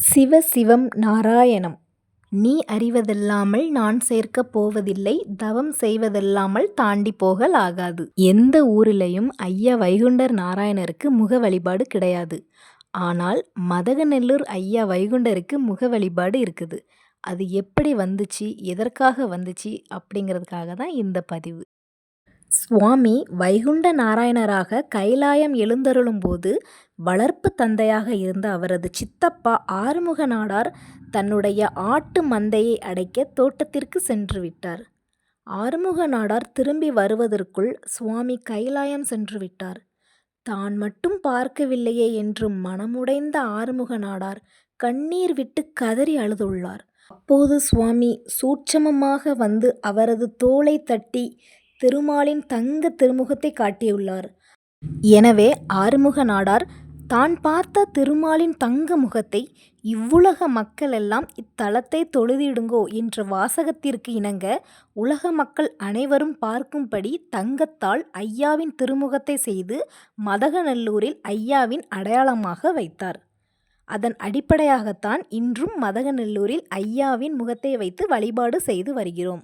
சிவ சிவம் நாராயணம். நீ அறிவதல்லாமல் நான் சேர்க்கப் போவதில்லை, தவம் செய்வதல்லாமல் தாண்டி போகலாகாது. எந்த ஊரிலையும் ஐயா வைகுண்டர் நாராயணருக்கு முக வழிபாடு கிடையாது. ஆனால் மதகநல்லூர் ஐயா வைகுண்டருக்கு முக வழிபாடு இருக்குது. அது எப்படி வந்துச்சு, எதற்காக வந்துச்சு அப்படிங்கிறதுக்காக தான் இந்த பதிவு. சுவாமி வைகுண்ட நாராயணராக கைலாயம் எழுந்தருளும்போது வளர்ப்பு தந்தையாக இருந்த அவரது சித்தப்பா ஆறுமுக நாடார் தன்னுடைய ஆட்டு மந்தையை அடைக்க தோட்டத்திற்கு சென்று விட்டார். ஆறுமுக நாடார் திரும்பி வருவதற்குள் சுவாமி கைலாயம் சென்று விட்டார். தான் மட்டும் பார்க்கவில்லையே என்று மனமுடைந்த ஆறுமுக நாடார் கண்ணீர் விட்டு கதறி அழுதுள்ளார். அப்போது சுவாமி சூட்சமமாக வந்து அவரது தோளை தட்டி திருமாலின் தங்க திருமுகத்தை காட்டியுள்ளார். எனவே ஆறுமுக நாடார் தான் பார்த்த திருமாலின் தங்க முகத்தை இவ்வுலக மக்கள் எல்லாம் இத்தலத்தை தொழுதிடுங்கோ என்ற வாசகத்திற்கு இணங்க உலக மக்கள் அனைவரும் பார்க்கும்படி தங்கத்தால் ஐயாவின் திருமுகத்தை செய்து மதகநல்லூரில் ஐயாவின் அடையாளமாக வைத்தார். அதன் அடிப்படையாகத்தான் இன்றும் மதகநல்லூரில் ஐயாவின் முகத்தை வைத்து வழிபாடு செய்து வருகிறோம்.